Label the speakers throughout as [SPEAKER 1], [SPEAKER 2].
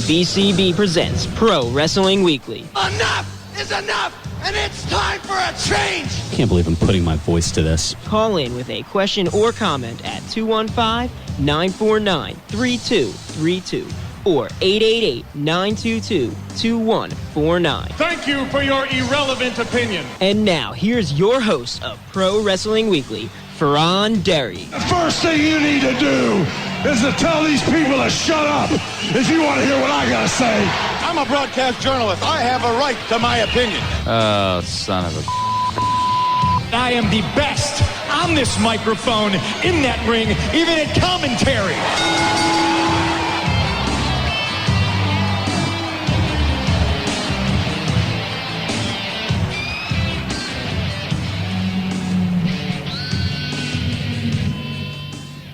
[SPEAKER 1] WBCB presents Pro Wrestling Weekly.
[SPEAKER 2] Enough is enough, and it's time for a change!
[SPEAKER 3] I can't believe I'm putting my voice to this.
[SPEAKER 1] Call in with a question or comment at 215-949-3232 or 888-922-2149.
[SPEAKER 4] Thank you for your irrelevant opinion.
[SPEAKER 1] And now, here's your host of Pro Wrestling Weekly, Fearon.
[SPEAKER 5] The first thing you need to do is to tell these people to shut up if you want to hear what I gotta say.
[SPEAKER 2] I'm a broadcast journalist. I have a right to my opinion.
[SPEAKER 6] Oh, son of a...
[SPEAKER 4] I am the best on this microphone, in that ring, even in commentary.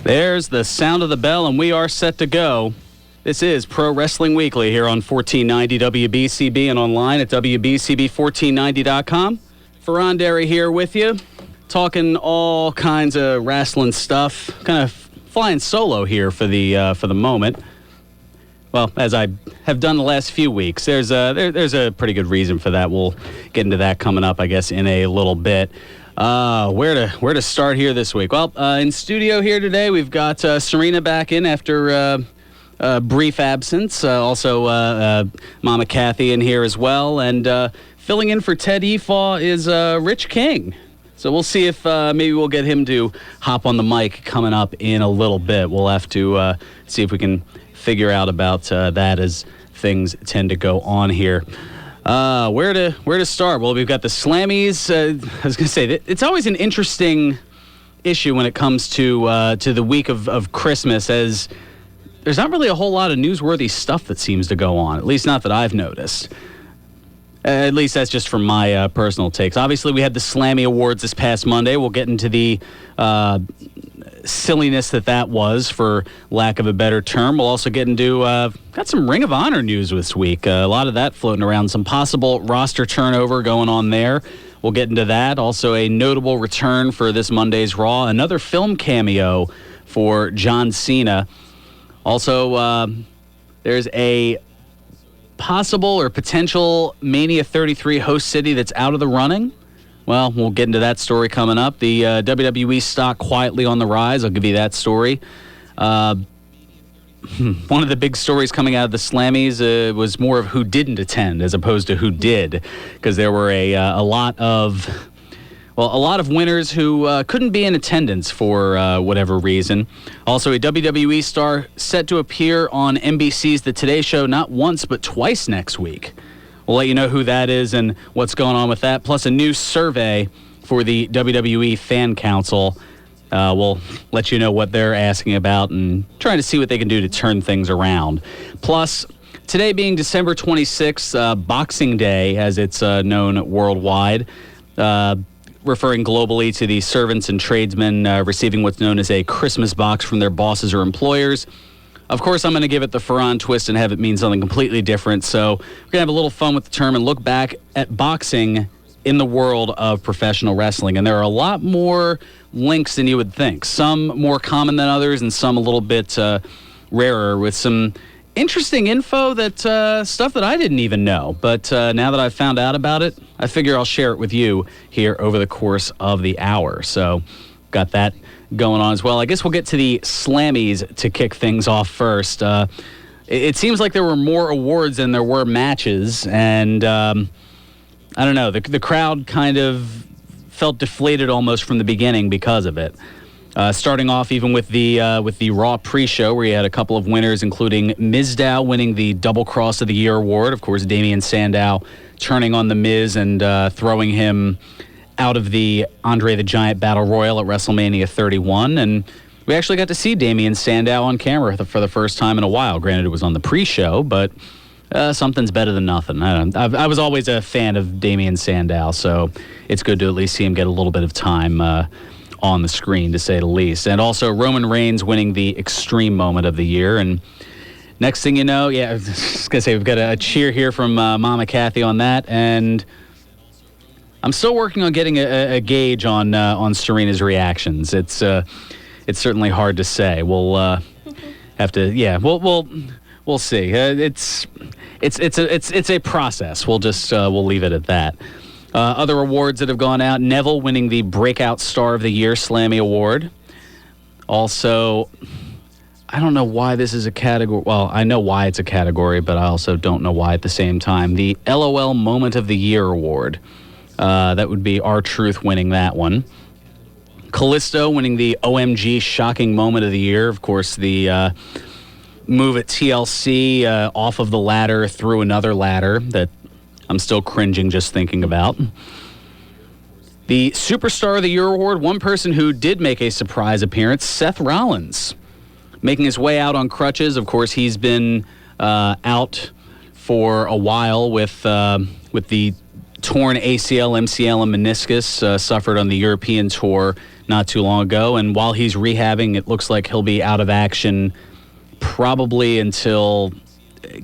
[SPEAKER 3] There's the sound of the bell, and we are set to go. This is Pro Wrestling Weekly here on 1490 WBCB and online at WBCB1490.com. Fearon Derry here with you, talking all kinds of wrestling stuff. Kind of flying solo here for the moment. Well, as I have done the last few weeks, there's a pretty good reason for that. We'll get into that coming up, I guess, in a little bit. Where to start here this week? Well, in studio here today, we've got Serena back in after a brief absence. Also, Mama Kathy in here as well. And filling in for Ted Efaw is Rich King. So we'll see if maybe we'll get him to hop on the mic coming up in a little bit. We'll have to see if we can figure out about that as things tend to go on here. Where to start? Well, we've got the Slammies. I was going to say, it's always an interesting issue when it comes to the week of Christmas, as there's not really a whole lot of newsworthy stuff that seems to go on, at least not that I've noticed. At least that's just from my personal takes. Obviously, we had the Slammy Awards this past Monday. We'll get into the silliness that was, for lack of a better term. We'll also get into, got some Ring of Honor news this week. A lot of that floating around. Some possible roster turnover going on there. We'll get into that. Also, a notable return for this Monday's Raw. Another film cameo for John Cena. Also, there's a possible or potential Mania 33 host city that's out of the running. Well, we'll get into that story coming up. The WWE stock quietly on the rise. I'll give you that story. One of the big stories coming out of the Slammies was more of who didn't attend as opposed to who did, because there were a lot of winners who couldn't be in attendance for whatever reason. Also, a WWE star set to appear on NBC's The Today Show not once but twice next week. We'll let you know who that is and what's going on with that, plus a new survey for the WWE Fan Council. We'll let you know what they're asking about and trying to see what they can do to turn things around. Plus, today being December 26th, Boxing Day, as it's known worldwide, referring globally to the servants and tradesmen receiving what's known as a Christmas box from their bosses or employers. Of course, I'm going to give it the Fearon twist and have it mean something completely different. So we're going to have a little fun with the term and look back at boxing in the world of professional wrestling. And there are a lot more links than you would think. Some more common than others and some a little bit rarer, with some interesting info, that stuff that I didn't even know. But now that I've found out about it, I figure I'll share it with you here over the course of the hour. So got that going on as well. I guess we'll get to the Slammies to kick things off first. It seems like there were more awards than there were matches, and I don't know, the crowd kind of felt deflated almost from the beginning because of it. Starting off even with the Raw pre-show, where you had a couple of winners, including Mizdow winning the Double Cross of the Year award. Of course, Damien Sandow turning on The Miz and throwing him out of the Andre the Giant Battle Royal at WrestleMania 31. And we actually got to see Damien Sandow on camera for the first time in a while. Granted, it was on the pre-show, but something's better than nothing. I was always a fan of Damien Sandow, so it's good to at least see him get a little bit of time on the screen, to say the least. And also Roman Reigns winning the Extreme Moment of the Year. And next thing you know, I was going to say, we've got a cheer here from Mama Kathy on that. And I'm still working on getting a gauge on Serena's reactions. It's certainly hard to say. We'll have to, we'll we'll see. It's a process. We'll leave it at that. Other awards that have gone out: Neville winning the Breakout Star of the Year Slammy Award. Also, I don't know why this is a category. Well, I know why it's a category, but I also don't know why at the same time. The LOL Moment of the Year Award. That would be R-Truth winning that one. Callisto winning the OMG Shocking Moment of the Year. Of course, the move at TLC off of the ladder through another ladder that I'm still cringing just thinking about. The Superstar of the Year Award, one person who did make a surprise appearance, Seth Rollins, making his way out on crutches. Of course, he's been out for a while with the torn ACL, MCL, and meniscus suffered on the European tour not too long ago. And while he's rehabbing, it looks like he'll be out of action probably until,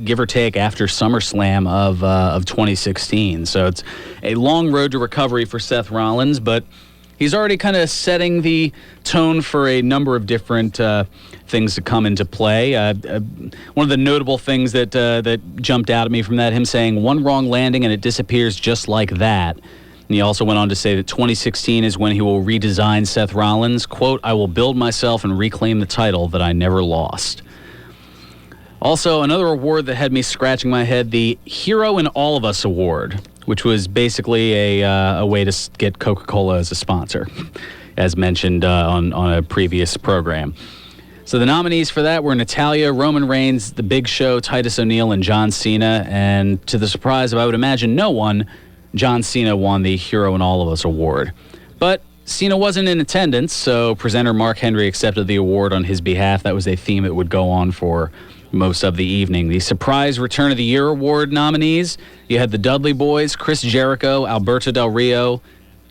[SPEAKER 3] give or take, after SummerSlam of 2016. So it's a long road to recovery for Seth Rollins, but he's already kind of setting the tone for a number of different things to come into play. One of the notable things that jumped out at me from that, him saying, "One wrong landing and it disappears just like that." And he also went on to say that 2016 is when he will redesign Seth Rollins. Quote, "I will build myself and reclaim the title that I never lost." Also, another award that had me scratching my head, the Hero in All of Us Award, which was basically a way to get Coca-Cola as a sponsor, as mentioned on a previous program. So the nominees for that were Natalya, Roman Reigns, The Big Show, Titus O'Neil, and John Cena. And to the surprise of, I would imagine, no one, John Cena won the Hero in All of Us Award. But Cena wasn't in attendance, so presenter Mark Henry accepted the award on his behalf. That was a theme that would go on for most of the evening. The Surprise Return of the Year Award nominees, you had the Dudley Boys, Chris Jericho, Alberto Del Rio,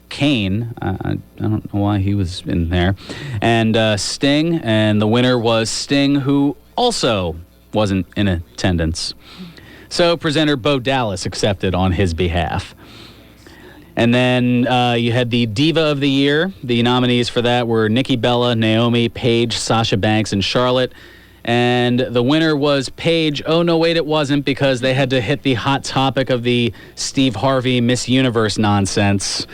[SPEAKER 3] Kane, I don't know why he was in there, and Sting, and the winner was Sting, who also wasn't in attendance. So presenter Bo Dallas accepted on his behalf. And then you had the Diva of the Year. The nominees for that were Nikki Bella, Naomi, Paige, Sasha Banks, and Charlotte. And the winner was Paige. Oh, no, wait, it wasn't, because they had to hit the hot topic of the Steve Harvey Miss Universe nonsense.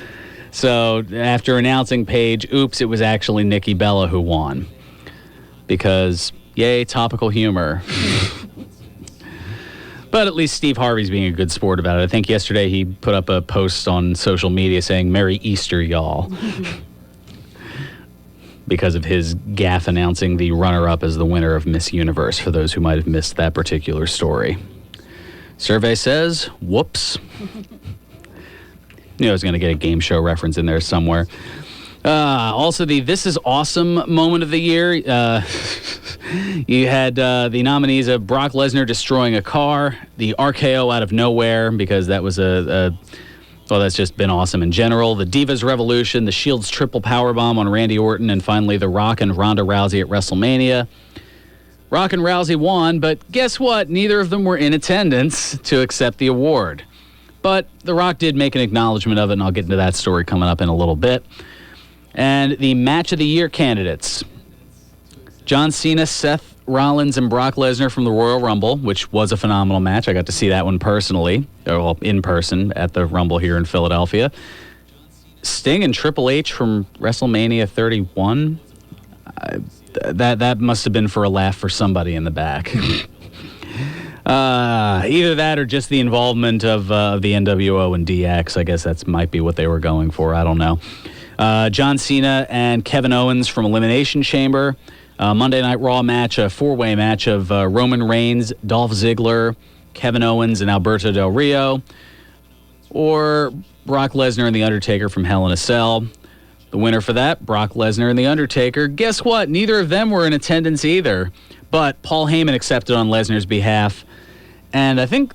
[SPEAKER 3] So after announcing Paige, oops, it was actually Nikki Bella who won. Because, yay, topical humor. But at least Steve Harvey's being a good sport about it. I think yesterday he put up a post on social media saying, "Merry Easter, y'all." Because of his gaffe announcing the runner-up as the winner of Miss Universe, for those who might have missed that particular story. Survey says, whoops. Knew I was going to get a game show reference in there somewhere. Also, the This Is Awesome moment of the year. You had the nominees of Brock Lesnar destroying a car, the RKO out of nowhere, because that was well, that's just been awesome in general. The Divas Revolution, the Shield's triple powerbomb on Randy Orton, and finally The Rock and Ronda Rousey at WrestleMania. Rock and Rousey won, but guess what? Neither of them were in attendance to accept the award. But The Rock did make an acknowledgement of it, and I'll get into that story coming up in a little bit. And the Match of the Year candidates: John Cena, Seth Rollins, and Brock Lesnar from the Royal Rumble, which was a phenomenal match. I got to see that one personally, well, in person at the Rumble here in Philadelphia. Sting and Triple H from WrestleMania 31. That must have been for a laugh for somebody in the back. Either that or just the involvement of the NWO and DX. I guess that might be what they were going for. I don't know. John Cena and Kevin Owens from Elimination Chamber. Monday Night Raw match, a four-way match of Roman Reigns, Dolph Ziggler, Kevin Owens, and Alberto Del Rio. Or Brock Lesnar and The Undertaker from Hell in a Cell. The winner for that, Brock Lesnar and The Undertaker. Guess what? Neither of them were in attendance either. But Paul Heyman accepted on Lesnar's behalf. And I think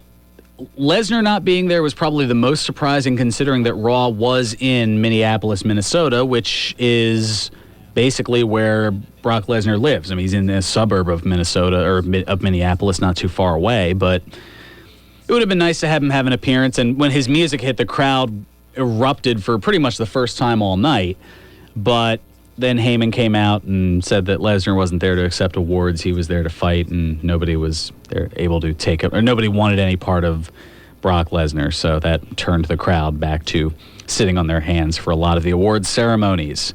[SPEAKER 3] Lesnar not being there was probably the most surprising, considering that Raw was in Minneapolis, Minnesota, which is basically where Brock Lesnar lives. I mean, he's in a suburb of Minnesota, or of Minneapolis, not too far away, but it would have been nice to have him have an appearance. And when his music hit, the crowd erupted for pretty much the first time all night. But then Heyman came out and said that Lesnar wasn't there to accept awards. He was there to fight, and nobody was there able to take it, or nobody wanted any part of Brock Lesnar. So that turned the crowd back to sitting on their hands for a lot of the awards ceremonies.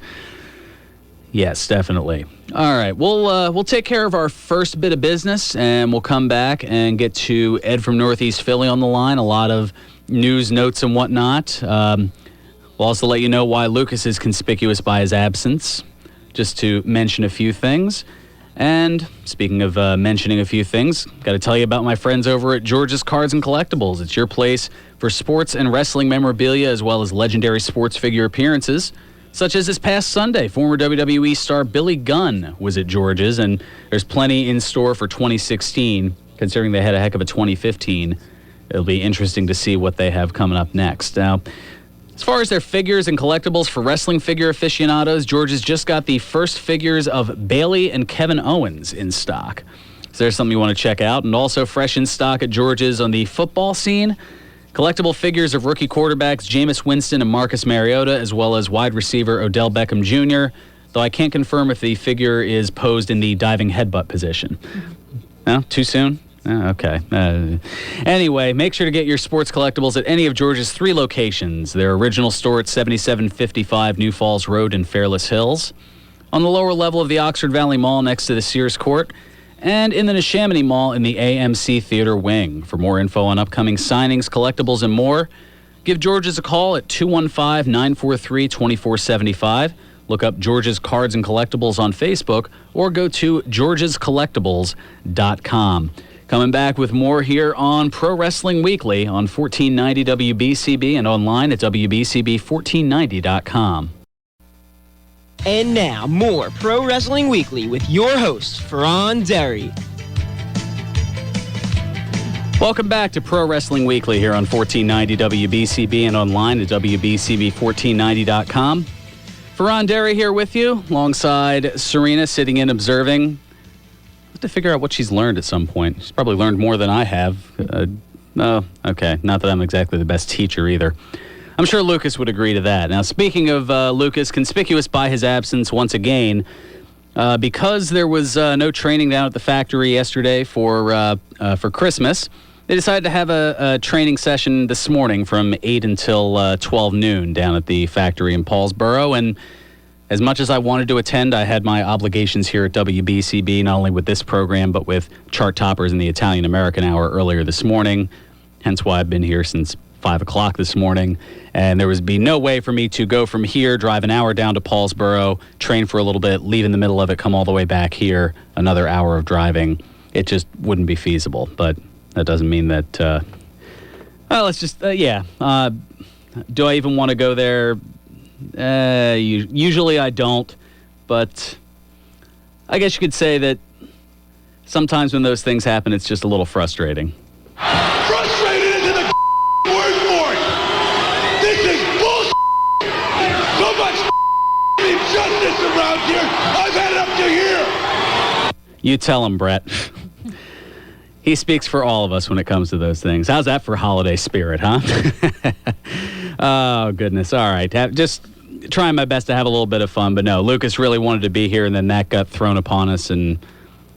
[SPEAKER 3] Yes, definitely. All right, we'll take care of our first bit of business, and we'll come back and get to Ed from Northeast Philly on the line. A lot of news, notes, and whatnot. We'll also let you know why Lucas is conspicuous by his absence, just to mention a few things. And speaking of mentioning a few things, got to tell you about my friends over at George's Cards and Collectibles. It's your place for sports and wrestling memorabilia, as well as legendary sports figure appearances, such as this past Sunday. Former WWE star Billy Gunn was at George's, and there's plenty in store for 2016, considering they had a heck of a 2015. It'll be interesting to see what they have coming up next. Now, as far as their figures and collectibles for wrestling figure aficionados, George's just got the first figures of Bayley and Kevin Owens in stock. So there's something you want to check out. And also fresh in stock at George's on the football scene, collectible figures of rookie quarterbacks Jameis Winston and Marcus Mariota, as well as wide receiver Odell Beckham Jr., though I can't confirm if the figure is posed in the diving headbutt position. No? Too soon? Oh, okay. Anyway, make sure to get your sports collectibles at any of George's 3 locations. Their original store at 7755 New Falls Road in Fairless Hills, on the lower level of the Oxford Valley Mall next to the Sears Court, and in the Neshaminy Mall in the AMC Theater Wing. For more info on upcoming signings, collectibles, and more, give George's a call at 215-943-2475. Look up George's Cards and Collectibles on Facebook, or go to georgescollectibles.com. Coming back with more here on Pro Wrestling Weekly on 1490 WBCB and online at WBCB1490.com.
[SPEAKER 1] And now, more Pro Wrestling Weekly with your host, Fearon Derry.
[SPEAKER 3] Welcome back to Pro Wrestling Weekly here on 1490 WBCB and online at WBCB1490.com. Fearon Derry here with you, alongside Serena, sitting in observing. To figure out what she's learned at some point. She's probably learned more than I have. Okay. Not that I'm exactly the best teacher either. I'm sure Lucas would agree to that. Now, speaking of Lucas, conspicuous by his absence once again, because there was no training down at the factory yesterday for Christmas, they decided to have a training session this morning from 8 until 12 noon down at the factory in Paulsboro. And as much as I wanted to attend, I had my obligations here at WBCB, not only with this program, but with Chart Toppers and the Italian American Hour earlier this morning, hence why I've been here since 5 o'clock this morning. And there would be no way for me to go from here, drive an hour down to Paulsboro, train for a little bit, leave in the middle of it, come all the way back here, another hour of driving. It just wouldn't be feasible. But that doesn't mean that, do I even want to go there? Usually I don't, but I guess you could say that sometimes when those things happen, it's just a little frustrating.
[SPEAKER 5] Frustrated isn't the word for it. This is bullshit. So much injustice around here. I've had it up to here.
[SPEAKER 3] You tell him, Brett. He speaks for all of us when it comes to those things. How's that for holiday spirit, huh? Oh, goodness. All right. Just trying my best to have a little bit of fun. But no, Lucas really wanted to be here, and then that got thrown upon us. And,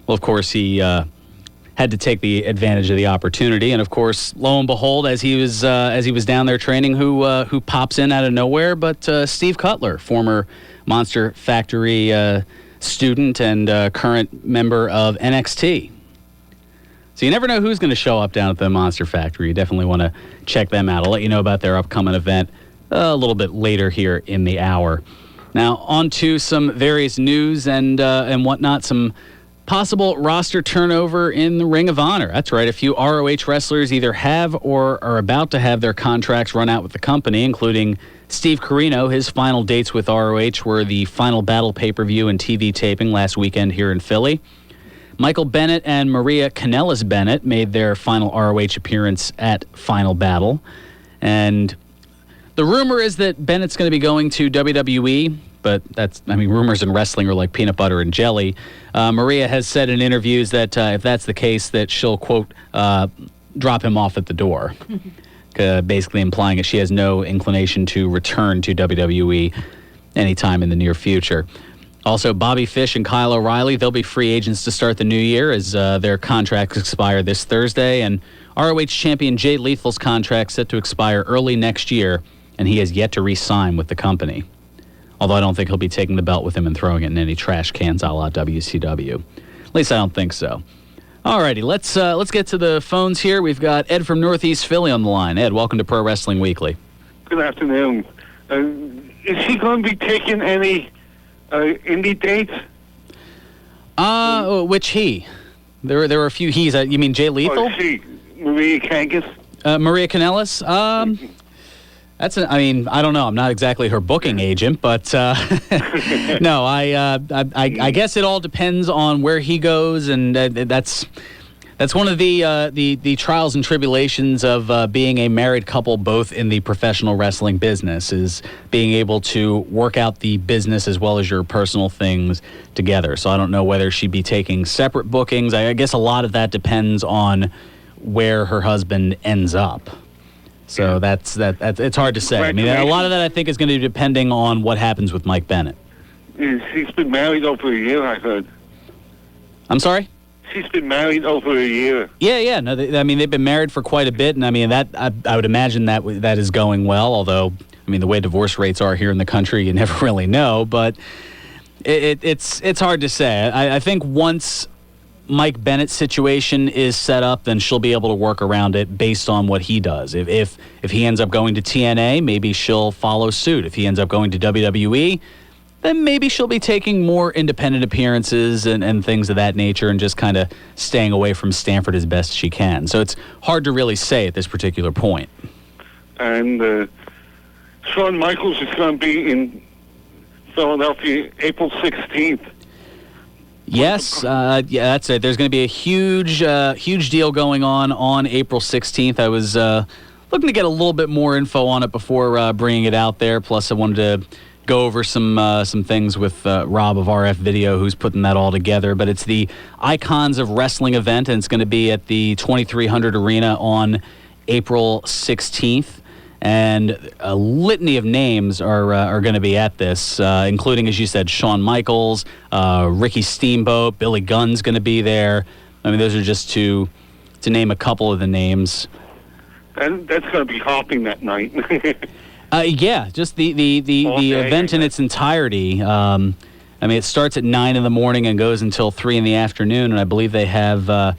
[SPEAKER 3] well, of course, he had to take the advantage of the opportunity. And, of course, lo and behold, as he was down there training, who pops in out of nowhere but Steve Cutler, former Monster Factory student and current member of NXT. So you never know who's going to show up down at the Monster Factory. You definitely want to check them out. I'll let you know about their upcoming event a little bit later here in the hour. Now, on to some various news and whatnot, some possible roster turnover in the Ring of Honor. That's right, a few ROH wrestlers either have or are about to have their contracts run out with the company, including Steve Corino. His final dates with ROH were the Final Battle pay-per-view and TV taping last weekend here in Philly. Michael Bennett and Maria Kanellis Bennett made their final ROH appearance at Final Battle. And the rumor is that Bennett's going to be going to WWE, but rumors in wrestling are like peanut butter and jelly. Maria has said in interviews that if that's the case, that she'll, quote, drop him off at the door, basically implying that she has no inclination to return to WWE anytime in the near future. Also, Bobby Fish and Kyle O'Reilly, they'll be free agents to start the new year as their contracts expire this Thursday. And ROH champion Jay Lethal's contract set to expire early next year, and he has yet to re-sign with the company. Although I don't think he'll be taking the belt with him and throwing it in any trash cans a la WCW. At least I don't think so. Alrighty, let's get to the phones here. We've got Ed from Northeast Philly on the line. Ed, welcome to Pro Wrestling Weekly.
[SPEAKER 7] Good afternoon. Is he going to be taking any indie dates?
[SPEAKER 3] Which he? There were a few he's. You mean Jay Lethal?
[SPEAKER 7] Oh, she, Maria Kangas?
[SPEAKER 3] Maria Kanellis? I don't know. I'm not exactly her booking agent, but no, I guess it all depends on where he goes, and that's one of the trials and tribulations of being a married couple, both in the professional wrestling business, is being able to work out the business as well as your personal things together. So I don't know whether she'd be taking separate bookings. I guess a lot of that depends on where her husband ends up. So that's it's hard to say. I mean, a lot of that I think is going to be depending on what happens with Mike Bennett.
[SPEAKER 7] She's been married over a year, I heard.
[SPEAKER 3] I'm sorry?
[SPEAKER 7] She's been married over a year.
[SPEAKER 3] Yeah. No, they've been married for quite a bit, and I mean that I would imagine that is going well. Although, I mean, the way divorce rates are here in the country, you never really know. But it's hard to say. I think once Mike Bennett's situation is set up, then she'll be able to work around it based on what he does. If he ends up going to TNA, maybe she'll follow suit. If he ends up going to WWE, then maybe she'll be taking more independent appearances and things of that nature and just kind of staying away from Stanford as best she can. So it's hard to really say at this particular point.
[SPEAKER 7] And Shawn Michaels is going to be in Philadelphia April 16th.
[SPEAKER 3] Yes, that's it. There's going to be a huge deal going on April 16th. I was looking to get a little bit more info on it before bringing it out there. Plus, I wanted to go over some things with Rob of RF Video, who's putting that all together. But it's the Icons of Wrestling event, and it's going to be at the 2300 Arena on April 16th. And a litany of names are going to be at this, including, as you said, Shawn Michaels, Ricky Steamboat, Billy Gunn's going to be there. I mean, those are just to name a couple of the names.
[SPEAKER 7] And that's going to be hopping that night.
[SPEAKER 3] Yeah, just the event in its entirety. I mean, it starts at 9 in the morning and goes until 3 in the afternoon, and I believe they have an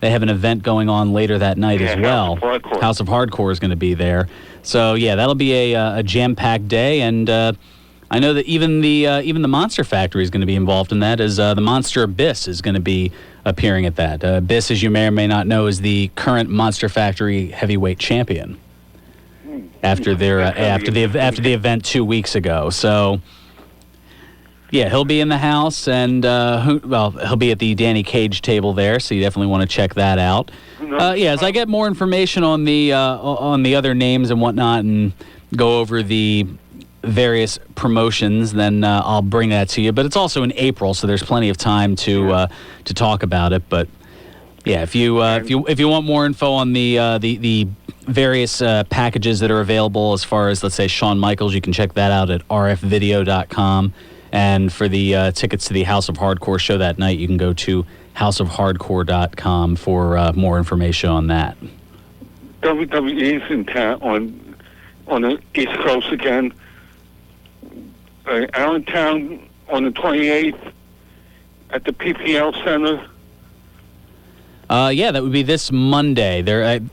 [SPEAKER 3] event going on later that night as well. House of Hardcore is going to be there. So yeah, that'll be a jam-packed day, and I know that even the Monster Factory is going to be involved in that, as the Monster Abyss is going to be appearing at that. Abyss, as you may or may not know, is the current Monster Factory heavyweight champion after the event 2 weeks ago. So yeah, he'll be in the house, and he'll be at the Danny Cage table there. So you definitely want to check that out. As I get more information on the other names and whatnot, and go over the various promotions, then I'll bring that to you. But it's also in April, so there's plenty of time to talk about it. But yeah, if you want more info on the various packages that are available, as far as, let's say, Shawn Michaels, you can check that out at rfvideo.com. And for the tickets to the House of Hardcore show that night, you can go to houseofhardcore.com for more information on that.
[SPEAKER 7] WWE's in town on the East Coast again. Allentown on the 28th at the PPL Center.
[SPEAKER 3] Yeah, that would be this Monday.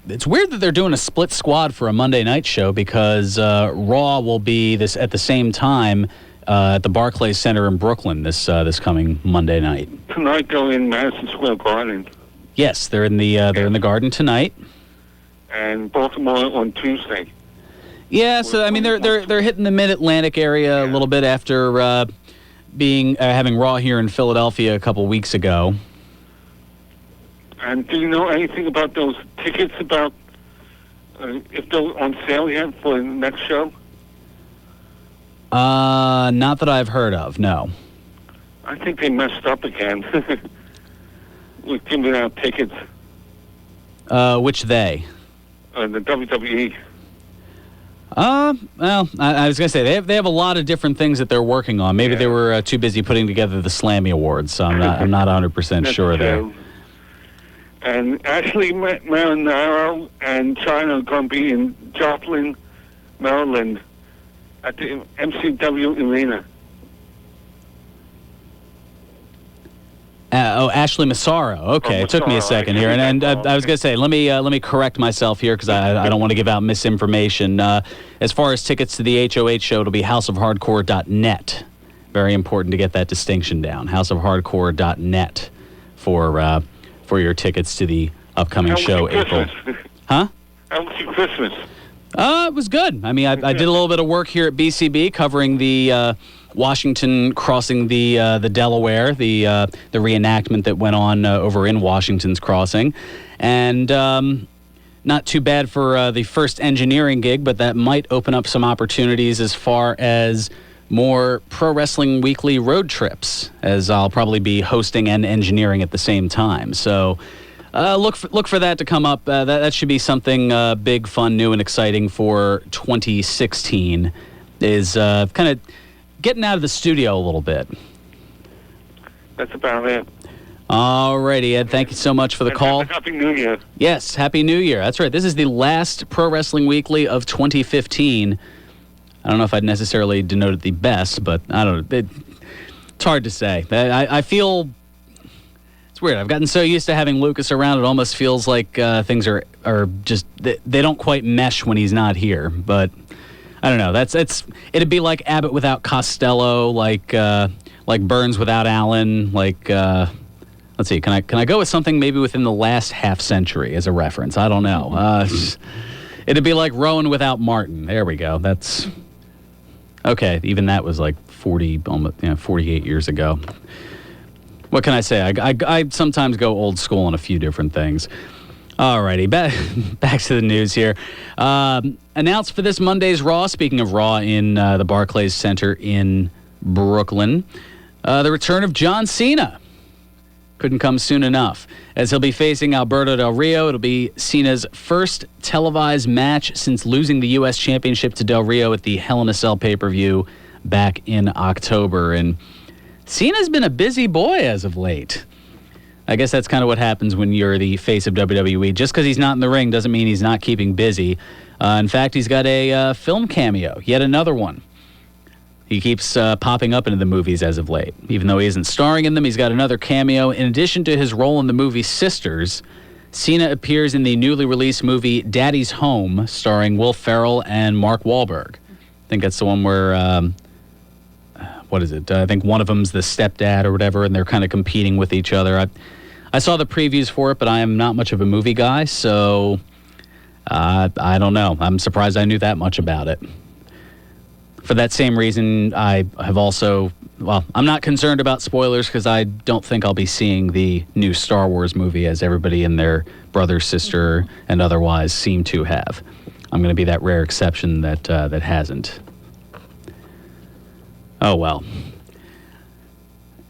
[SPEAKER 3] It's weird that they're doing a split squad for a Monday night show, because Raw will be at the same time at the Barclays Center in Brooklyn this coming Monday night.
[SPEAKER 7] Tonight they're in Madison Square Garden.
[SPEAKER 3] Yes, they're in the Garden tonight.
[SPEAKER 7] And Baltimore on Tuesday.
[SPEAKER 3] Yeah, so I mean they're hitting the Mid-Atlantic area a little bit after having Raw here in Philadelphia a couple weeks ago.
[SPEAKER 7] And do you know anything about those tickets, about if they're on sale yet for the next show?
[SPEAKER 3] Not that I've heard of, no.
[SPEAKER 7] I think they messed up again with giving out tickets.
[SPEAKER 3] Which they?
[SPEAKER 7] The WWE.
[SPEAKER 3] Well, I was going to say, they have a lot of different things that they're working on. Maybe they were too busy putting together the Slammy Awards, so I'm not 100% sure there.
[SPEAKER 7] And Ashley Marinaro and China are going to be in Joplin, Maryland, at the MCW Arena.
[SPEAKER 3] Ashley Massaro. Okay, it took me a second here, and I was going to say, let me correct myself here because I don't want to give out misinformation. As far as tickets to the HOH show, it'll be houseofhardcore.net. Very important to get that distinction down. Houseofhardcore.net for your tickets to the upcoming show, April. Huh?
[SPEAKER 7] How was your Christmas?
[SPEAKER 3] It was good. I mean, I did a little bit of work here at BCB covering the Washington crossing the Delaware, the reenactment that went on over in Washington's crossing, and not too bad for the first engineering gig, but that might open up some opportunities as far as more Pro Wrestling Weekly road trips, as I'll probably be hosting and engineering at the same time. So look for that to come up. That should be something big, fun, new, and exciting for 2016, is kind of getting out of the studio a little bit.
[SPEAKER 7] That's about it.
[SPEAKER 3] All righty, Ed. Thank you so much for the call.
[SPEAKER 7] Happy New Year.
[SPEAKER 3] Yes, Happy New Year. That's right. This is the last Pro Wrestling Weekly of 2015. I don't know if I'd necessarily denote it the best, but I don't know. It's hard to say. I feel it's weird. I've gotten so used to having Lucas around, it almost feels like things are just they don't quite mesh when he's not here. But I don't know. It'd be like Abbott without Costello, like Burns without Allen, like. Let's see. Can I go with something maybe within the last half century as a reference? I don't know. It'd be like Rowan without Martin. There we go. That's okay. Even that was like 48 years ago. What can I say? I sometimes go old school on a few different things. Alrighty, back to the news here. Announced for this Monday's Raw. Speaking of Raw in the Barclays Center in Brooklyn, the return of John Cena. Couldn't come soon enough, as he'll be facing Alberto Del Rio. It'll be Cena's first televised match since losing the U.S. Championship to Del Rio at the Hell in a Cell pay-per-view back in October. And Cena's been a busy boy as of late. I guess that's kind of what happens when you're the face of WWE. Just because he's not in the ring doesn't mean he's not keeping busy. In fact, he's got a film cameo, yet another one. He keeps popping up into the movies as of late. Even though he isn't starring in them, he's got another cameo. In addition to his role in the movie Sisters, Cena appears in the newly released movie Daddy's Home, starring Will Ferrell and Mark Wahlberg. I think that's the one where, what is it? I think one of them's the stepdad or whatever, and they're kind of competing with each other. I saw the previews for it, but I am not much of a movie guy, so I don't know. I'm surprised I knew that much about it. For that same reason, I have also, I'm not concerned about spoilers because I don't think I'll be seeing the new Star Wars movie as everybody and their brother, sister, and otherwise seem to have. I'm going to be that rare exception that hasn't. Oh, well.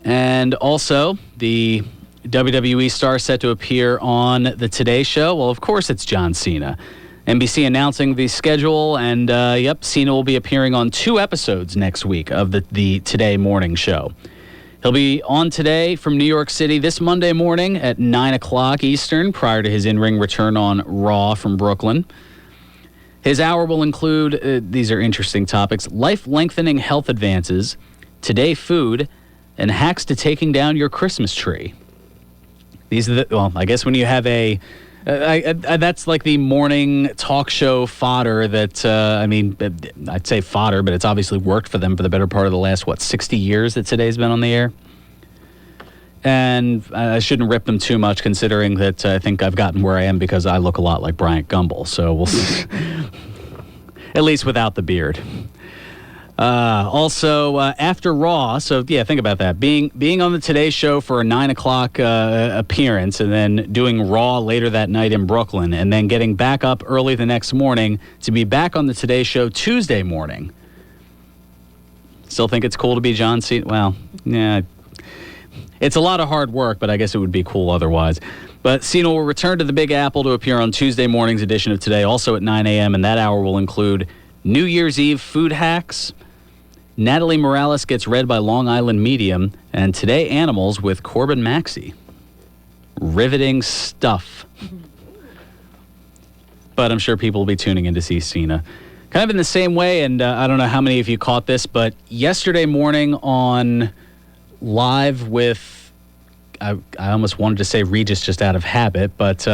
[SPEAKER 3] And also, the WWE star set to appear on the Today Show. Well, of course it's John Cena. NBC announcing the schedule, and Cena will be appearing on 2 episodes next week of the Today morning show. He'll be on Today from New York City this Monday morning at 9 o'clock Eastern, prior to his in-ring return on Raw from Brooklyn. His hour will include, these are interesting topics, life-lengthening health advances, Today food, and hacks to taking down your Christmas tree. These are I guess when you have a... that's like the morning talk show fodder that, I'd say fodder, but it's obviously worked for them for the better part of the last, 60 years that Today's been on the air. And I shouldn't rip them too much, considering that I think I've gotten where I am because I look a lot like Bryant Gumbel. So we'll see. At least without the beard. Also, after Raw, so yeah, think about that. Being on the Today Show for a 9 o'clock appearance, and then doing Raw later that night in Brooklyn, and then getting back up early the next morning to be back on the Today Show Tuesday morning. Still think it's cool to be John Cena? Well, yeah. It's a lot of hard work, but I guess it would be cool otherwise. But Cena will return to the Big Apple to appear on Tuesday morning's edition of Today, also at 9 a.m., and that hour will include New Year's Eve food hacks. Natalie Morales gets read by Long Island Medium. And Today Animals with Corbin Maxey. Riveting stuff. But I'm sure people will be tuning in to see Cena. Kind of in the same way, and I don't know how many of you caught this, but yesterday morning on Live with, I almost wanted to say Regis just out of habit, but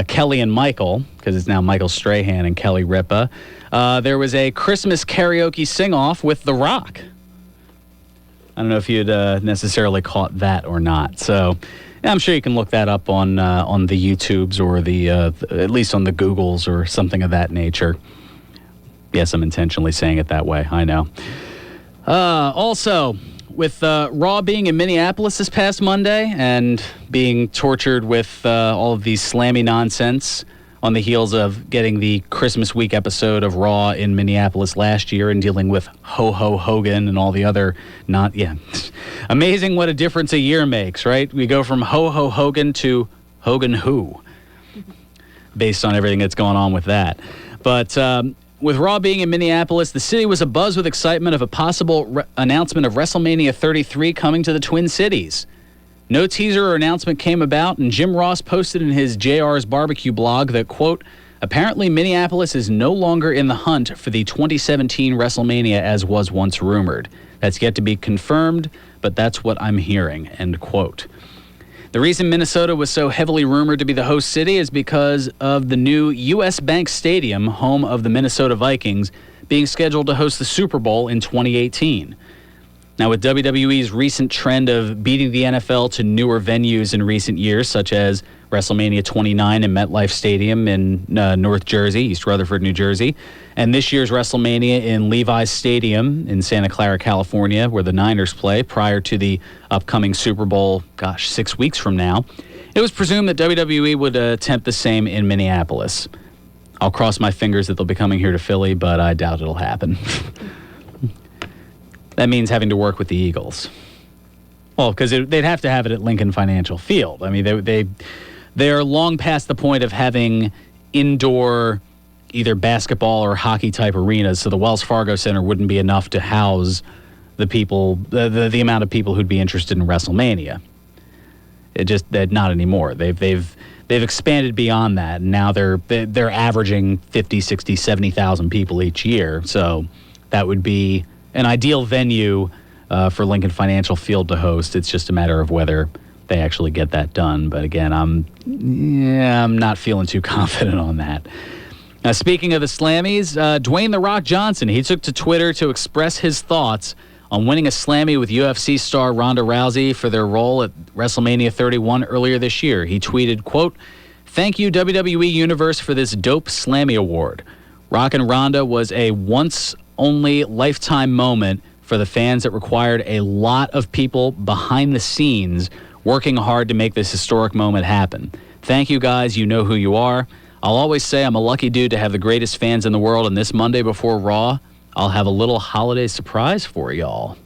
[SPEAKER 3] Kelly and Michael, because it's now Michael Strahan and Kelly Ripa, there was a Christmas karaoke sing-off with The Rock. I don't know if you'd necessarily caught that or not. So I'm sure you can look that up on the YouTubes or at least on the Googles or something of that nature. Yes, I'm intentionally saying it that way. I know. Also, with Raw being in Minneapolis this past Monday and being tortured with all of these slammy nonsense on the heels of getting the Christmas week episode of Raw in Minneapolis last year and dealing with Ho-Ho Hogan and all the other amazing what a difference a year makes, right? We go from Ho-Ho Hogan to Hogan Who, based on everything that's going on with that. But with Raw being in Minneapolis, the city was abuzz with excitement of a possible announcement of WrestleMania 33 coming to the Twin Cities. No teaser or announcement came about, and Jim Ross posted in his JR's Barbecue blog that, quote, apparently Minneapolis is no longer in the hunt for the 2017 WrestleMania as was once rumored. That's yet to be confirmed, but that's what I'm hearing, end quote. The reason Minnesota was so heavily rumored to be the host city is because of the new U.S. Bank Stadium, home of the Minnesota Vikings, being scheduled to host the Super Bowl in 2018. Now, with WWE's recent trend of beating the NFL to newer venues in recent years, such as WrestleMania 29 in MetLife Stadium in North Jersey, East Rutherford, New Jersey, and this year's WrestleMania in Levi's Stadium in Santa Clara, California, where the Niners play prior to the upcoming Super Bowl, 6 weeks from now, it was presumed that WWE would attempt the same in Minneapolis. I'll cross my fingers that they'll be coming here to Philly, but I doubt it'll happen. That means having to work with the Eagles. Well, because they'd have to have it at Lincoln Financial Field. I mean, they are long past the point of having indoor either basketball or hockey type arenas, so the Wells Fargo Center wouldn't be enough to house the people, the amount of people who'd be interested in WrestleMania. They're not anymore. They've expanded beyond that, and now they're averaging 50, 60, 70,000 people each year. So that would be an ideal venue for Lincoln Financial Field to host. It's just a matter of whether they actually get that done. But again, I'm not feeling too confident on that. Now, speaking of the Slammies, Dwayne "The Rock" Johnson, he took to Twitter to express his thoughts on winning a Slammy with UFC star Ronda Rousey for their role at WrestleMania 31 earlier this year. He tweeted, quote, "Thank you, WWE Universe, for this dope Slammy award. Rock and Ronda was a once-only lifetime moment for the fans that required a lot of people behind the scenes working hard to make this historic moment happen. Thank you, guys. You know who you are. I'll always say I'm a lucky dude to have the greatest fans in the world, and this Monday before Raw, I'll have a little holiday surprise for y'all."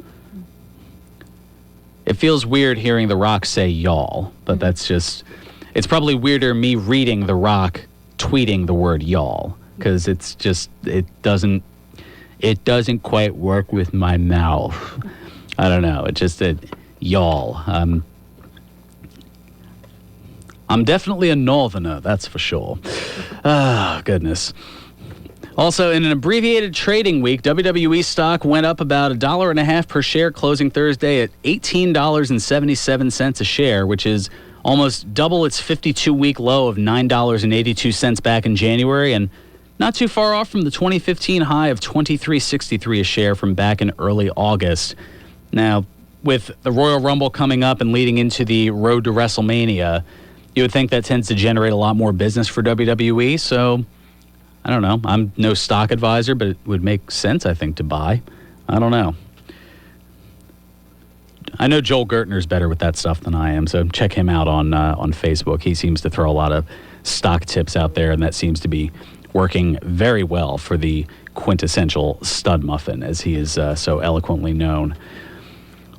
[SPEAKER 3] It feels weird hearing The Rock say y'all, but it's probably weirder me reading The Rock tweeting the word y'all, because it doesn't quite work with my mouth. I don't know. Y'all. I'm definitely a northerner, that's for sure. Oh, goodness. Also, in an abbreviated trading week, WWE stock went up about $1.50 per share, closing Thursday at $18.77 a share, which is almost double its 52-week low of $9.82 back in January, and not too far off from the 2015 high of $23.63 a share from back in early August. Now, with the Royal Rumble coming up and leading into the road to WrestleMania, you would think that tends to generate a lot more business for WWE, so I don't know. I'm no stock advisor, but it would make sense, I think, to buy. I don't know. I know Joel Gertner's better with that stuff than I am, so check him out on Facebook. He seems to throw a lot of stock tips out there, and that seems to be working very well for the quintessential stud muffin, as he is so eloquently known.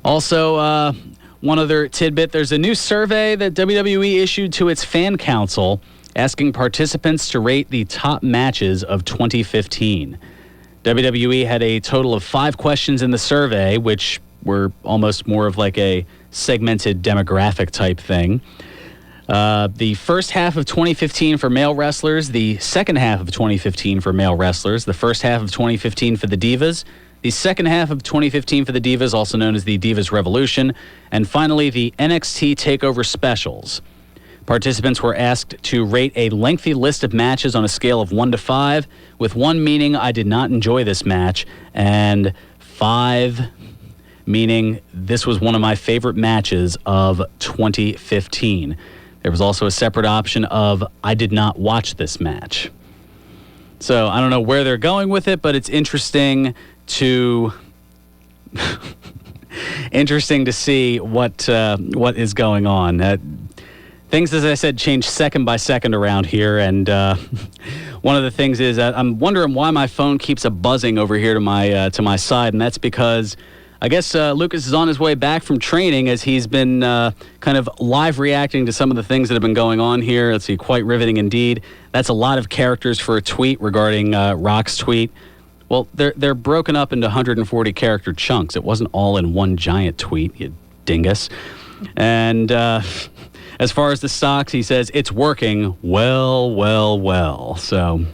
[SPEAKER 3] Also, one other tidbit, there's a new survey that WWE issued to its fan council asking participants to rate the top matches of 2015. WWE had a total of 5 questions in the survey, which were almost more of like a segmented demographic type thing. The first half of 2015 for male wrestlers, the second half of 2015 for male wrestlers, the first half of 2015 for the Divas, the second half of 2015 for the Divas, also known as the Divas Revolution, and finally the NXT TakeOver Specials. Participants were asked to rate a lengthy list of matches on a scale of 1 to 5, with 1 meaning I did not enjoy this match, and 5 meaning this was one of my favorite matches of 2015. There was also a separate option of I did not watch this match. So I don't know where they're going with it, but it's interesting to see what is going on. Things, as I said, change second by second around here, and one of the things is I'm wondering why my phone keeps a buzzing over here to my side, and that's because I guess Lucas is on his way back from training as he's been kind of live reacting to some of the things that have been going on here. Let's see, quite riveting indeed. That's a lot of characters for a tweet regarding Rock's tweet. Well, they're broken up into 140 character chunks. It wasn't all in one giant tweet, you dingus. And as far as the stocks, he says, it's working well. So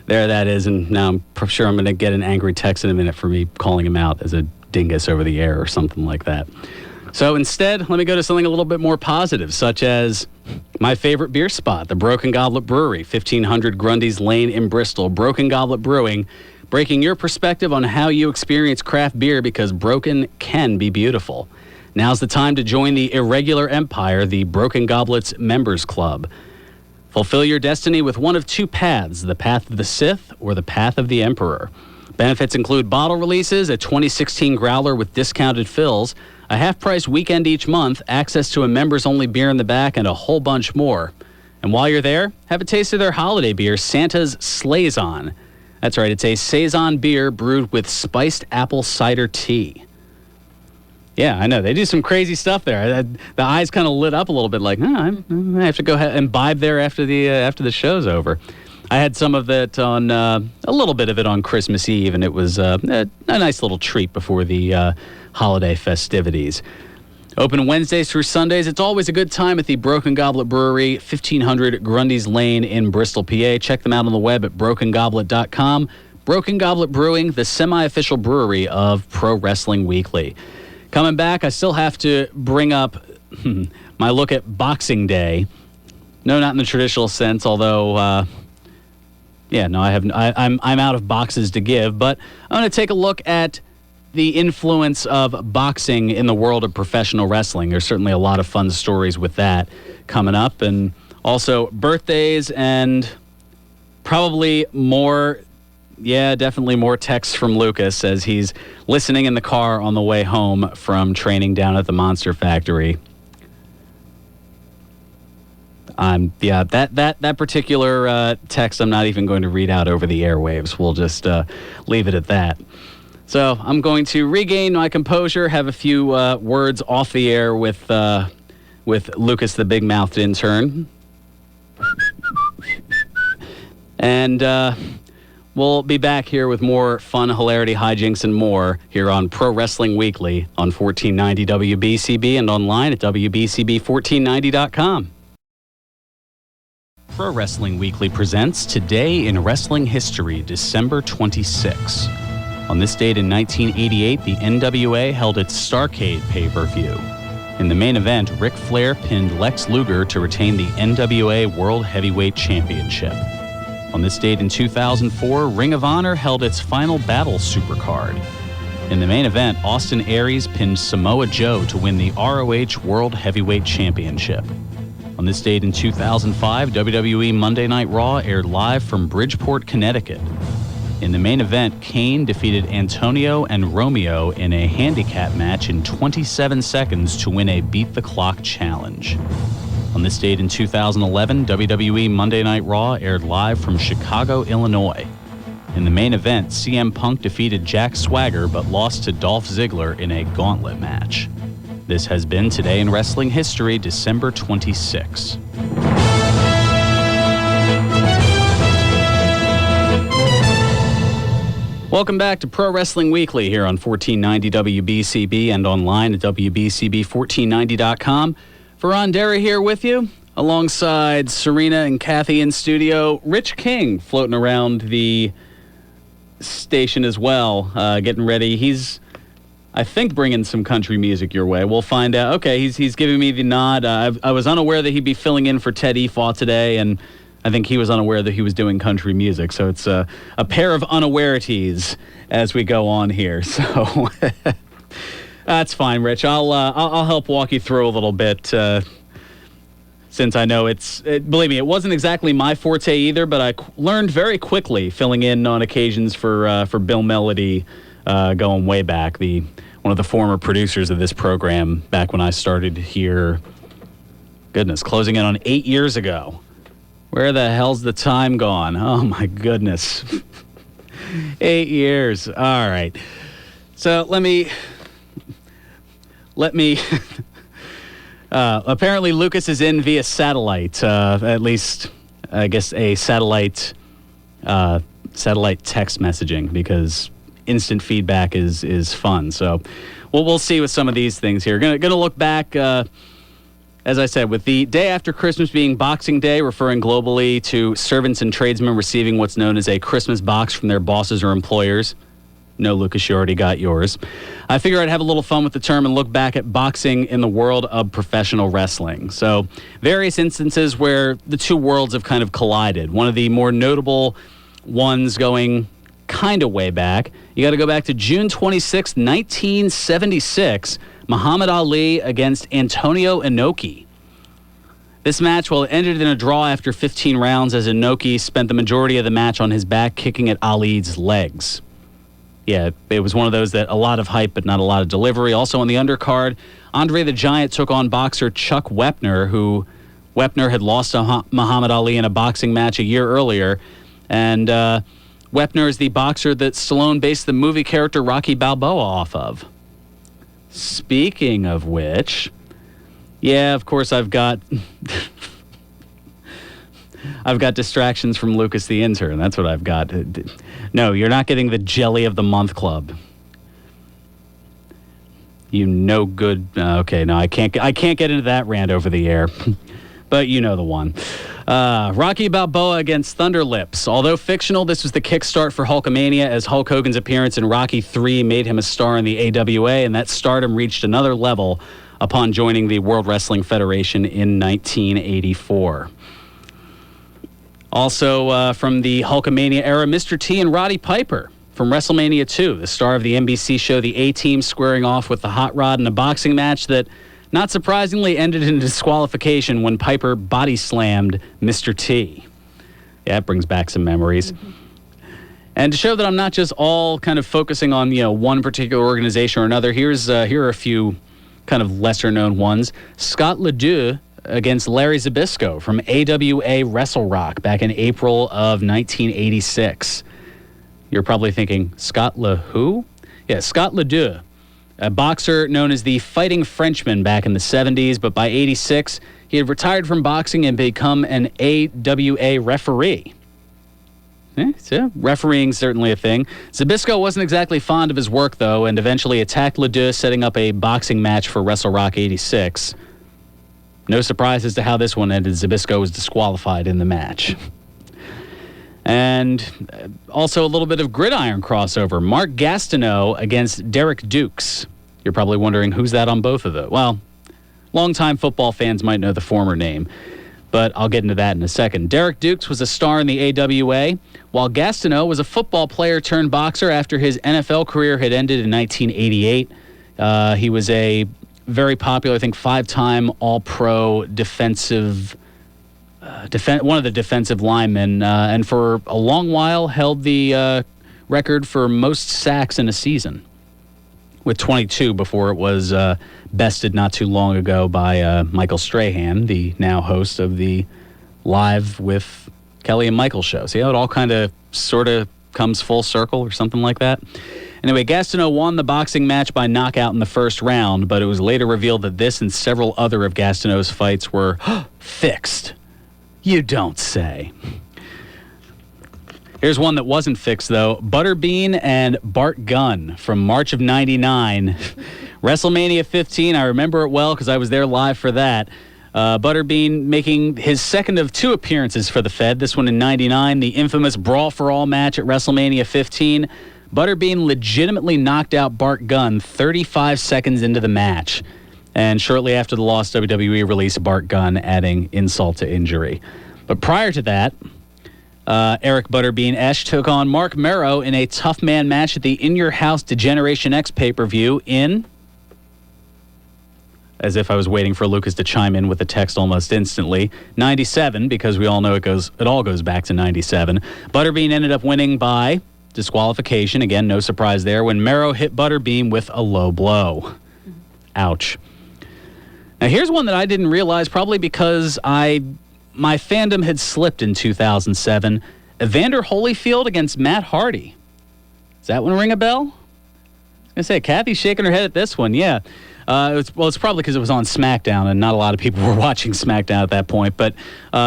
[SPEAKER 3] there that is. And now I'm sure I'm going to get an angry text in a minute for me calling him out as a dingus over the air or something like that. So instead, let me go to something a little bit more positive, such as my favorite beer spot, the Broken Goblet Brewery, 1500 Grundy's Lane in Bristol. Broken Goblet Brewing, breaking your perspective on how you experience craft beer, because broken can be beautiful. Now's the time to join the irregular empire, the Broken Goblets Members Club. Fulfill your destiny with one of 2 paths, the path of the Sith or the path of the Emperor. Benefits include bottle releases, a 2016 growler with discounted fills, a half-price weekend each month, access to a members-only beer in the back, and a whole bunch more. And while you're there, have a taste of their holiday beer, Santa's Slayzon. That's right, it's a Saison beer brewed with spiced apple cider tea. Yeah, I know. They do some crazy stuff there. The eyes kind of lit up a little bit like, I have to go ahead and imbibe there after the show's over. I had some of it on, a little bit of it on Christmas Eve, and it was a nice little treat before the holiday festivities. Open Wednesdays through Sundays. It's always a good time at the Broken Goblet Brewery, 1500 Grundy's Lane in Bristol, PA. Check them out on the web at brokengoblet.com. Broken Goblet Brewing, the semi-official brewery of Pro Wrestling Weekly. Coming back, I still have to bring up my look at Boxing Day. No, not in the traditional sense, although, I'm out of boxes to give. But I'm going to take a look at the influence of boxing in the world of professional wrestling. There's certainly a lot of fun stories with that coming up. And also birthdays and probably more, definitely more texts from Lucas as he's listening in the car on the way home from training down at the Monster Factory. That particular text I'm not even going to read out over the airwaves. We'll just leave it at that. So I'm going to regain my composure, have a few words off the air with Lucas, the big-mouthed intern. And we'll be back here with more fun, hilarity, hijinks, and more here on Pro Wrestling Weekly on 1490 WBCB and online at WBCB1490.com. Pro Wrestling Weekly presents Today in Wrestling History, December 26. On this date in 1988, the NWA held its Starrcade pay-per-view. In the main event, Ric Flair pinned Lex Luger to retain the NWA World Heavyweight Championship. On this date in 2004, Ring of Honor held its final Battle Supercard. In the main event, Austin Aries pinned Samoa Joe to win the ROH World Heavyweight Championship. On this date in 2005, WWE Monday Night Raw aired live from Bridgeport, Connecticut. In the main event, Kane defeated Antonio and Romeo in a handicap match in 27 seconds to win a Beat the Clock challenge. On this date in 2011, WWE Monday Night Raw aired live from Chicago, Illinois. In the main event, CM Punk defeated Jack Swagger but lost to Dolph Ziggler in a gauntlet match. This has been Today in Wrestling History, December 26. Welcome back to Pro Wrestling Weekly here on 1490 WBCB and online at WBCB1490.com. Fearon Derry here with you, alongside Serena and Kathy in studio. Rich King floating around the station as well, getting ready. He's, I think, bringing some country music your way. We'll find out. Okay, he's giving me the nod. I was unaware that he'd be filling in for Ted Efaw today, and I think he was unaware that he was doing country music. So it's a pair of unawarities as we go on here. So that's fine, Rich. I'll help walk you through a little bit, since I know believe me, it wasn't exactly my forte either, but I learned very quickly filling in on occasions for Bill Melody, going way back, one of the former producers of this program back when I started here. Goodness, closing in on 8 years ago. Where the hell's the time gone? Oh, my goodness. 8 years. All right. So let me apparently Lucas is in via satellite, at least, I guess, a satellite text messaging, because instant feedback is fun. So we'll see with some of these things here. Gonna look back, as I said, with the day after Christmas being Boxing Day, referring globally to servants and tradesmen receiving what's known as a Christmas box from their bosses or employers. No, Lucas, you already got yours. I figure I'd have a little fun with the term and look back at boxing in the world of professional wrestling. So, various instances where the two worlds have kind of collided. One of the more notable ones going kind of way back, you got to go back to June 26, 1976, Muhammad Ali against Antonio Inoki. This match, well, it ended in a draw after 15 rounds, as Inoki spent the majority of the match on his back, kicking at Ali's legs. Yeah, it was one of those that a lot of hype, but not a lot of delivery. Also on the undercard, Andre the Giant took on boxer Chuck Wepner, who Wepner had lost to Muhammad Ali in a boxing match a year earlier. And Wepner is the boxer that Stallone based the movie character Rocky Balboa off of. Speaking of which, yeah, of course I've got distractions from Lucas the intern. That's what I've got. No, you're not getting the Jelly of the Month Club. You no good. Okay, no, I can't get into that rant over the air. But you know the one. Rocky Balboa against Thunder Lips. Although fictional, this was the kickstart for Hulkamania, as Hulk Hogan's appearance in Rocky III made him a star in the AWA, and that stardom reached another level upon joining the World Wrestling Federation in 1984. Also, from the Hulkamania era, Mr. T and Roddy Piper from WrestleMania 2, the star of the NBC show The A-Team, squaring off with the Hot Rod in a boxing match that, not surprisingly, ended in disqualification when Piper body slammed Mr. T. Yeah, it brings back some memories. Mm-hmm. And to show that I'm not just all kind of focusing on, one particular organization or another, here are a few kind of lesser-known ones. Scott LeDoux against Larry Zbyszko from AWA Wrestle Rock back in April of 1986. You're probably thinking, Scott who? Yeah, Scott LeDoux, a boxer known as the Fighting Frenchman back in the 70s, but by 86, he had retired from boxing and become an AWA referee. So refereeing certainly a thing. Zbyszko wasn't exactly fond of his work, though, and eventually attacked LeDoux, setting up a boxing match for Wrestle Rock 86. No surprise as to how this one ended. Zbyszko was disqualified in the match. And also a little bit of gridiron crossover. Mark Gastineau against Derek Dukes. You're probably wondering who's that on both of those. Well, longtime football fans might know the former name, but I'll get into that in a second. Derek Dukes was a star in the AWA, while Gastineau was a football player turned boxer after his NFL career had ended in 1988. He was a very popular, I think, 5-time All-Pro defensive, one of the defensive linemen, and for a long while held the record for most sacks in a season, with 22 before it was bested not too long ago by Michael Strahan, the now host of the Live with Kelly and Michael show. See how it all kind of sort of comes full circle or something like that? Anyway, Gastineau won the boxing match by knockout in the first round, but it was later revealed that this and several other of Gastineau's fights were fixed. You don't say. Here's one that wasn't fixed, though. Butterbean and Bart Gunn from March of 99. WrestleMania 15, I remember it well because I was there live for that. Butterbean making his second of 2 appearances for the Fed, this one in 99, the infamous Brawl for All match at WrestleMania 15. Butterbean legitimately knocked out Bart Gunn 35 seconds into the match. And shortly after the loss, WWE released Bart Gunn, adding insult to injury. But prior to that, Eric Butterbean Esch took on Mark Merrow in a tough man match at the In Your House Degeneration X pay-per-view in... As if I was waiting for Lucas to chime in with the text almost instantly. 97, because we all know it all goes back to 97. Butterbean ended up winning by disqualification. Again, no surprise there, when Merrow hit Butterbean with a low blow. Ouch. Now, here's one that I didn't realize, probably because my fandom had slipped in 2007. Evander Holyfield against Matt Hardy. Does that one ring a bell? I was going to say, Kathy's shaking her head at this one, yeah. It's probably because it was on SmackDown, and not a lot of people were watching SmackDown at that point. But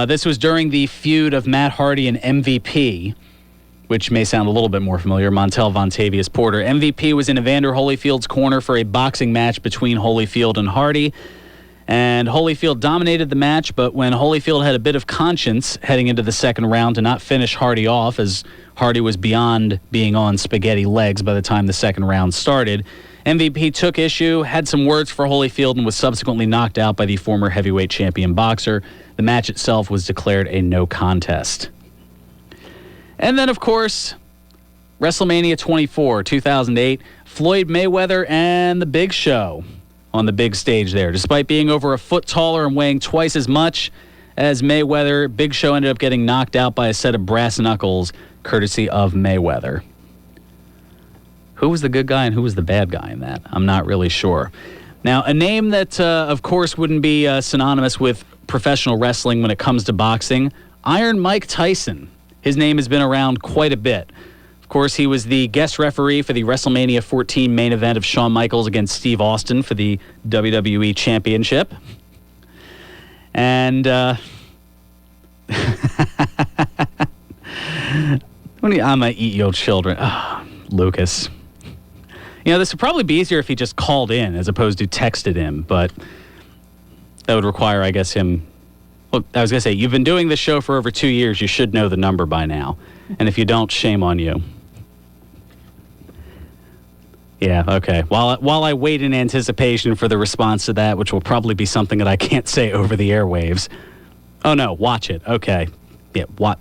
[SPEAKER 3] this was during the feud of Matt Hardy and MVP, which may sound a little bit more familiar, Montel Vontavious Porter. MVP was in Evander Holyfield's corner for a boxing match between Holyfield and Hardy. And Holyfield dominated the match, but when Holyfield had a bit of conscience heading into the second round to not finish Hardy off, as Hardy was beyond being on spaghetti legs by the time the second round started, MVP took issue, had some words for Holyfield, and was subsequently knocked out by the former heavyweight champion boxer. The match itself was declared a no contest. And then, of course, WrestleMania 24, 2008, Floyd Mayweather and The Big Show on the big stage there. Despite being over a foot taller and weighing twice as much as Mayweather, Big Show ended up getting knocked out by a set of brass knuckles, courtesy of Mayweather. Who was the good guy and who was the bad guy in that? I'm not really sure. Now, a name that, of course, wouldn't be synonymous with professional wrestling when it comes to boxing, Iron Mike Tyson. His name has been around quite a bit. Of course, he was the guest referee for the WrestleMania 14 main event of Shawn Michaels against Steve Austin for the WWE Championship. And I'm gonna eat your children. Oh, Lucas. You know, this would probably be easier if he just called in as opposed to texted him, but that would require, I guess, him... Well, I was going to say, you've been doing this show for over 2 years. You should know the number by now. And if you don't, shame on you. Yeah, okay. While I wait in anticipation for the response to that, which will probably be something that I can't say over the airwaves. Oh, no, watch it. Okay. Yeah, what?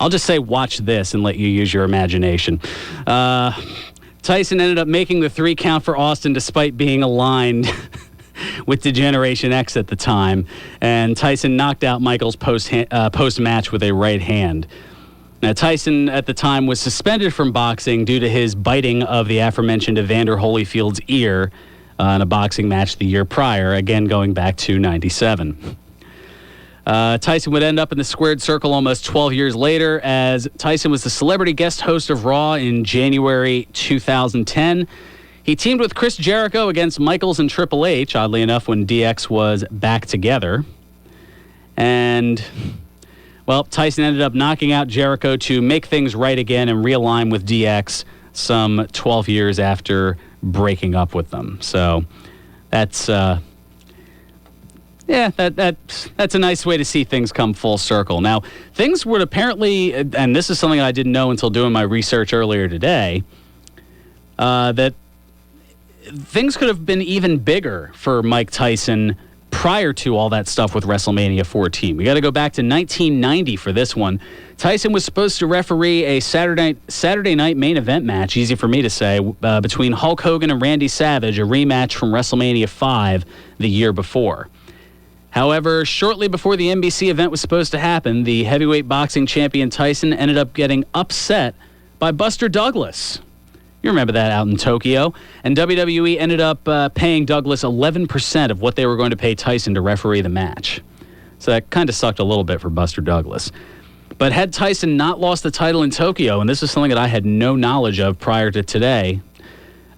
[SPEAKER 3] I'll just say watch this and let you use your imagination. Tyson ended up making the 3 count for Austin despite being aligned with Degeneration X at the time, and Tyson knocked out Michaels post-match with a right hand. Now, Tyson at the time was suspended from boxing due to his biting of the aforementioned Evander Holyfield's ear in a boxing match the year prior, again going back to 97. Tyson would end up in the squared circle almost 12 years later, as Tyson was the celebrity guest host of Raw in January 2010. He teamed with Chris Jericho against Michaels and Triple H, oddly enough, when DX was back together. And, well, Tyson ended up knocking out Jericho to make things right again and realign with DX some 12 years after breaking up with them. So that's... Yeah, that's a nice way to see things come full circle. Now, things would apparently, and this is something I didn't know until doing my research earlier today, that things could have been even bigger for Mike Tyson prior to all that stuff with WrestleMania 14. We got to go back to 1990 for this one. Tyson was supposed to referee a Saturday night main event match, easy for me to say, between Hulk Hogan and Randy Savage, a rematch from WrestleMania 5 the year before. However, shortly before the NBC event was supposed to happen, the heavyweight boxing champion Tyson ended up getting upset by Buster Douglas. You remember that out in Tokyo. And WWE ended up paying Douglas 11% of what they were going to pay Tyson to referee the match. So that kind of sucked a little bit for Buster Douglas. But had Tyson not lost the title in Tokyo, and this is something that I had no knowledge of prior to today,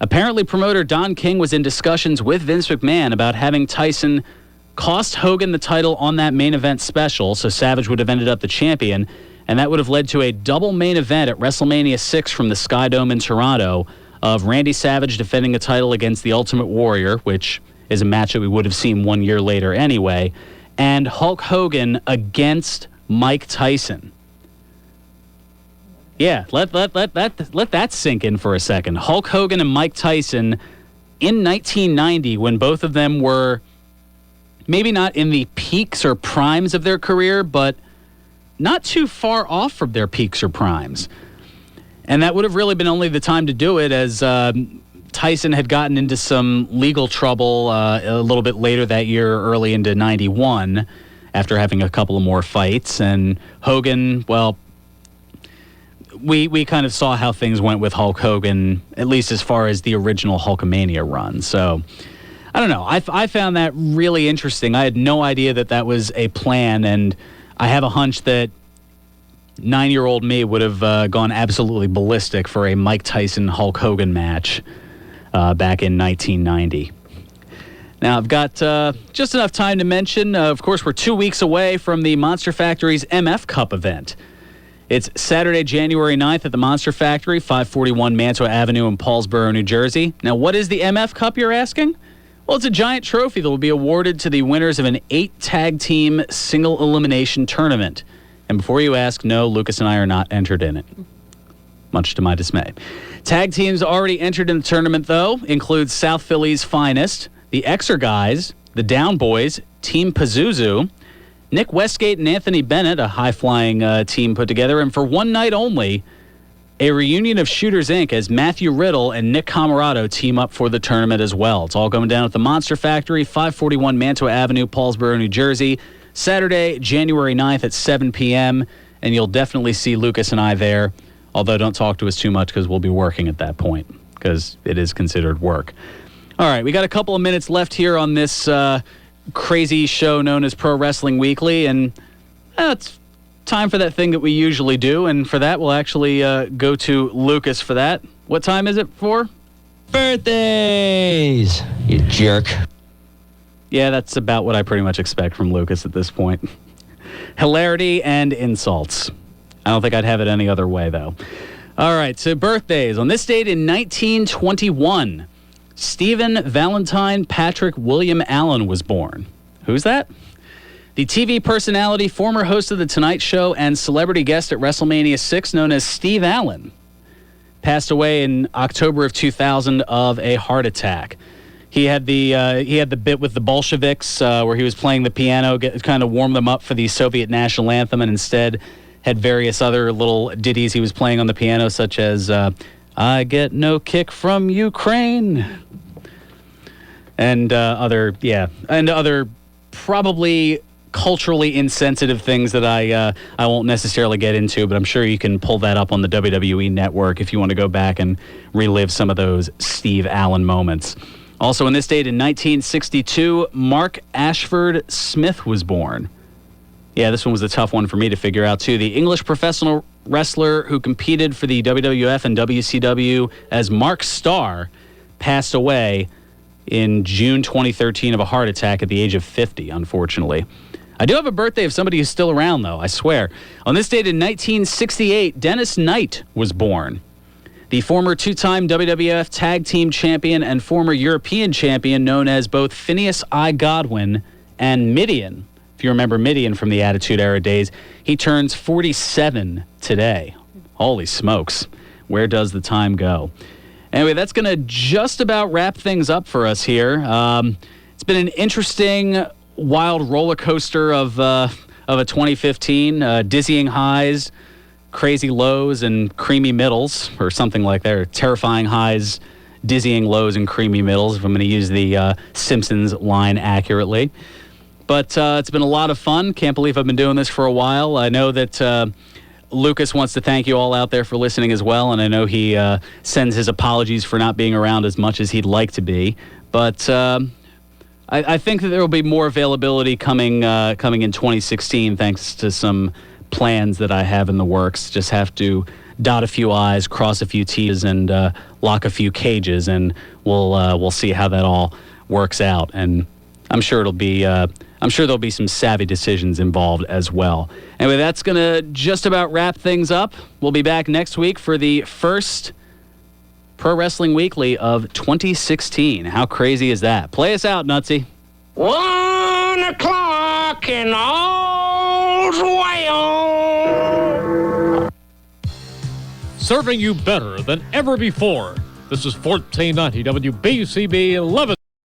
[SPEAKER 3] apparently promoter Don King was in discussions with Vince McMahon about having Tyson cost Hogan the title on that main event special, so Savage would have ended up the champion, And that would have led to a double main event at WrestleMania 6 from the Sky Dome in Toronto of Randy Savage defending a title against the Ultimate Warrior, which is a match that we would have seen 1 year later anyway, and Hulk Hogan against Mike Tyson. Yeah, let that sink in for a second. Hulk Hogan and Mike Tyson in 1990, when both of them were maybe not in the peaks or primes of their career, but not too far off from their peaks or primes. And that would have really been only the time to do it, as Tyson had gotten into some legal trouble a little bit later that year, early into 91, after having a couple of more fights. And Hogan, well, we kind of saw how things went with Hulk Hogan, at least as far as the original Hulkamania run. So, I don't know. I found that really interesting. I had no idea that was a plan, and I have a hunch that 9-year-old me would have gone absolutely ballistic for a Mike Tyson-Hulk Hogan match back in 1990. Now, I've got just enough time to mention, of course, we're 2 weeks away from the Monster Factory's MF Cup event. It's Saturday, January 9th at the Monster Factory, 541 Mantua Avenue in Paulsboro, New Jersey. Now, what is the MF Cup, you're asking? Well, it's a giant trophy that will be awarded to the winners of an 8-tag team single elimination tournament. And before you ask, no, Lucas and I are not entered in it, much to my dismay. Tag teams already entered in the tournament, though, include South Philly's finest, the Xer Guys, the Down Boys, Team Pazuzu, Nick Westgate and Anthony Bennett, a high-flying team put together, and for one night only, a reunion of Shooters, Inc., as Matthew Riddle and Nick Camarado team up for the tournament as well. It's all going down at the Monster Factory, 541 Mantua Avenue, Paulsboro, New Jersey, Saturday, January 9th at 7 p.m., and you'll definitely see Lucas and I there, although don't talk to us too much because we'll be working at that point, because it is considered work. All right, we got a couple of minutes left here on this crazy show known as Pro Wrestling Weekly, and it's time for that thing that we usually do, and for that we'll actually go to Lucas for that. What time is it for?
[SPEAKER 1] Birthdays, you jerk.
[SPEAKER 3] Yeah, that's about what I pretty much expect from Lucas at this point. Hilarity and insults. I don't think I'd have it any other way, though. All right, so birthdays. On this date in 1921, Stephen Valentine Patrick William Allen was born. Who's that? The TV personality, former host of The Tonight Show, and celebrity guest at WrestleMania 6, known as Steve Allen, passed away in October of 2000 of a heart attack. He had the bit with the Bolsheviks where he was playing the piano, kind of warm them up for the Soviet national anthem, and instead had various other little ditties he was playing on the piano, such as I Get No Kick from Ukraine, and other probably culturally insensitive things that I won't necessarily get into, but I'm sure you can pull that up on the WWE Network if you want to go back and relive some of those Steve Allen moments. Also on this date in 1962, Mark Ashford Smith was born. Yeah, this one was a tough one for me to figure out, too. The English professional wrestler who competed for the WWF and WCW as Mark Starr passed away in June 2013 of a heart attack at the age of 50, unfortunately. I do have a birthday of somebody who's still around, though, I swear. On this date in 1968, Dennis Knight was born. The former two-time WWF Tag Team Champion and former European Champion known as both Phineas I. Godwin and Midian. If you remember Midian from the Attitude Era days, he turns 47 today. Holy smokes. Where does the time go? Anyway, that's going to just about wrap things up for us here. It's been an interesting, wild roller coaster of a 2015. Dizzying highs, crazy lows, and creamy middles, or something like that. Or terrifying highs, dizzying lows, and creamy middles, if I'm going to use the Simpsons line accurately. But it's been a lot of fun. Can't believe I've been doing this for a while. I know that Lucas wants to thank you all out there for listening as well, and I know he sends his apologies for not being around as much as he'd like to be. But I think that there will be more availability coming in 2016, thanks to some plans that I have in the works. Just have to dot a few I's, cross a few T's, and lock a few cages, and we'll see how that all works out. And I'm sure it'll be I'm sure there'll be some savvy decisions involved as well. Anyway, that's going to just about wrap things up. We'll be back next week for the first Pro Wrestling Weekly of 2016. How crazy is that? Play us out, Nutsy.
[SPEAKER 8] 1 o'clock and all's well.
[SPEAKER 9] Serving you better than ever before. This is 1490 WBCB 11.